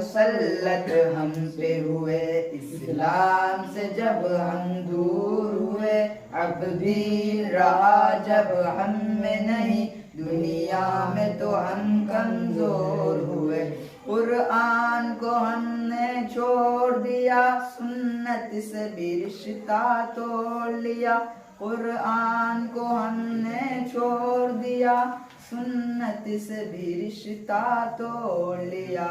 مسلط ہم پہ ہوئے، اسلام سے جب ہم دور ہوئے، اب دین رہا جب ہم میں نہیں، دنیا میں تو ہم کمزور ہوئے۔ قرآن کو ہم نے چھوڑ دیا، سنت سے بھی رشتہ توڑ لیا۔ قرآن کو ہم نے چھوڑ دیا، سنت سے بھی رشتہ توڑ لیا۔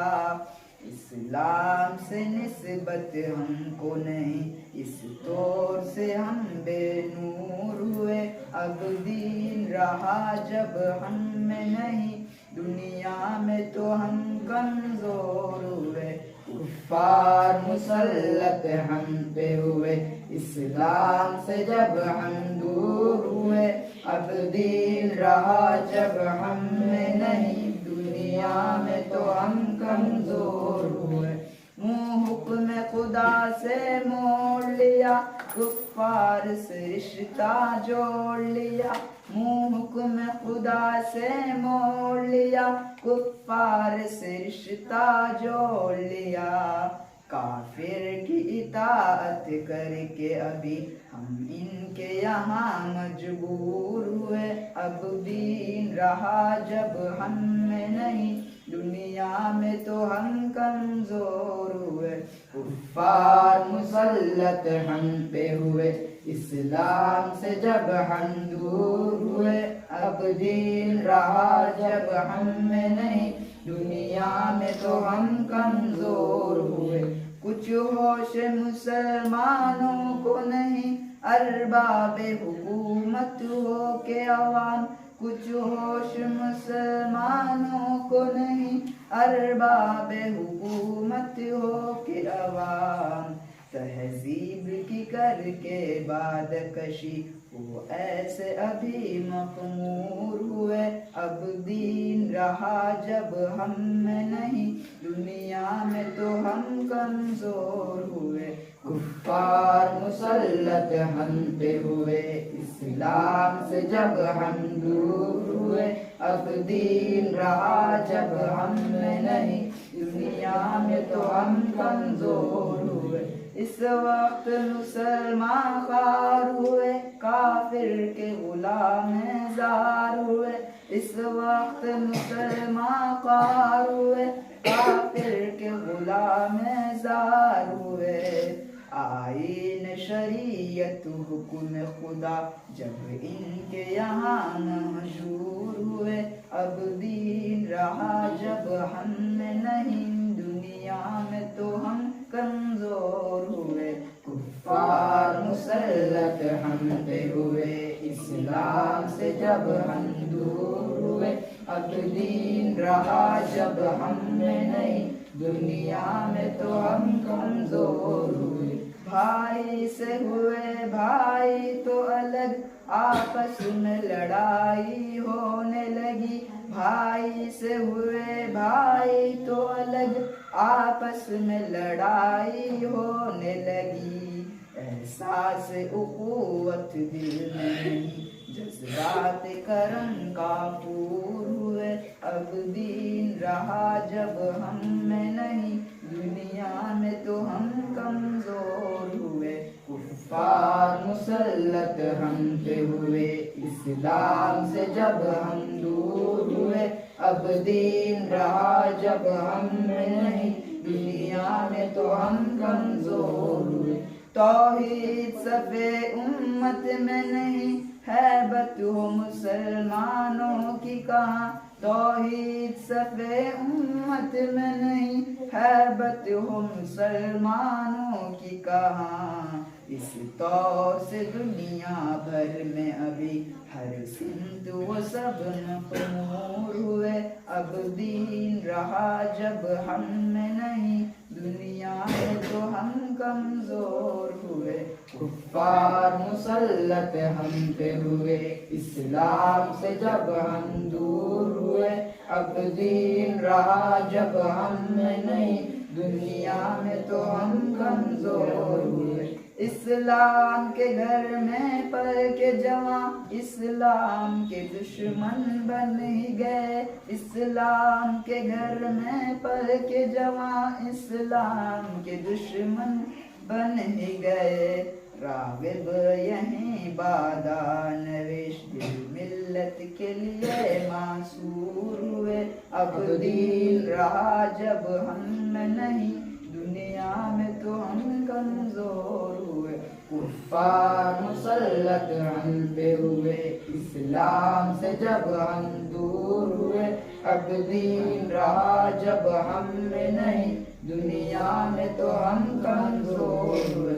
اسلام سے نسبت ہم کو نہیں، اس طور سے ہم بے نور ہوئے، اب دین رہا جب ہم میں نہیں، دنیا میں تو ہم کمزور ہوئے۔ کفار مسلط ہم پہ ہوئے، اسلام سے جب ہم دور ہوئے، اب دین رہا جب ہم میں نہیں، دنیا میں تو ہم کمزور ہوئے۔ منہ حکم خدا سے موڑ لیا، کفار سے رشتہ جوڑ لیا۔ منہ حکم خدا سے موڑ لیا، کفار سے رشتہ جوڑ لیا۔ کافر کی اطاعت کر کے ابھی ہم ان کے یہاں مجبور ہوئے، اب دین رہا جب ہم میں نہیں، دنیا میں تو ہم کمزور ہوئے۔ کفار مسلط ہم پہ ہوئے، اسلام سے جب ہم دور ہوئے، اب دین رہا جب ہم میں نہیں، دنیا میں تو ہم کمزور ہوئے۔ کچھ ہوش مسلمانوں کو نہیں، ارباب حکومت ہو کے عوام۔ کچھ ہوش مسلمانوں کو نہیں، ارباب حکومت ہو کے عوام۔ تہذیب کی کر کے بعد کشی، وہ ایسے ابھی مخمور ہوئے، اب دین رہا جب ہم میں نہیں، دنیا میں تو ہم کمزور ہوئے۔ کفار مسلط ہم پہ ہوئے، اسلام سے جب ہم دور ہوئے، اب دین رہا جب ہم میں نہیں، دنیا میں تو ہم کمزور ہوئے۔ اس وقت مسلمان خوار ہوئے، کافر کے غلام زار ہوئے۔ اس وقت مسلمان خوار ہوئے، کافر کے غلام زار ہوئے۔ آئین شریعت حکم خدا جب ان کے یہاں مشہور ہوئے، اب دین رہا جب ہم میں نہیں، دنیا میں تو ہم کمزور ہوئے۔ کفار مسلط ہم پہ ہوئے، اسلام سے جب ہم دور ہوئے، اب دین رہا جب ہم میں نہیں، دنیا میں تو ہم کمزور ہوئے۔ بھائی سے ہوئے بھائی تو الگ، آپس میں لڑائی ہونے لگی۔ بھائی سے ہوئے بھائی تو الگ، آپس میں لڑائی ہونے لگی۔ احساس اخوت دل میں نہیں، جذبات کرم کافور ہوئے، اب دین رہا جب ہم میں نہیں، دنیا میں تو ہم کمزور ہوئے۔ کفار مسلط ہم پہ ہوئے، اسلام سے جب ہم دور ہوئے، اب دین رہا جب ہم میں نہیں، دنیا میں تو ہم کمزور ہوئے۔ توحید صف امت میں نہیں، ہیبت ہو مسلمانوں کی کہاں۔ توحید صف امت میں نہیں، ہیبت ہو مسلمانوں کی کہاں۔ اس طور سے دنیا بھر میں ابھی ہر سمت و سب مخمور ہوئے، اب دین رہا جب ہم میں نہیں، دنیا میں تو ہم کمزور ہوئے۔ کفار مسلط ہم پہ ہوئے، اسلام سے جب ہم دور ہوئے، اب دین رہا جب ہم میں نہیں، دنیا میں تو ہم کمزور ہوئے۔ اسلام کے گھر میں پڑھ کے جوان اسلام کے دشمن بن ہی گئے. اسلام کے گھر میں پڑھ کے جوان اسلام کے دشمن بن ہی گئے. راغب یہیں بادہ نوش دل ملت کے لیے معصور ہوئے. اب دین رہا جب ہم میں نہیں دنیا میں تو ہم کمزور ہوئے. کفار مسلط ہم پہ ہوئے اسلام سے جب ہم دور ہوئے. اب دین رہا جب ہم میں نہیں دنیا میں تو ہم کمزور ہوئے.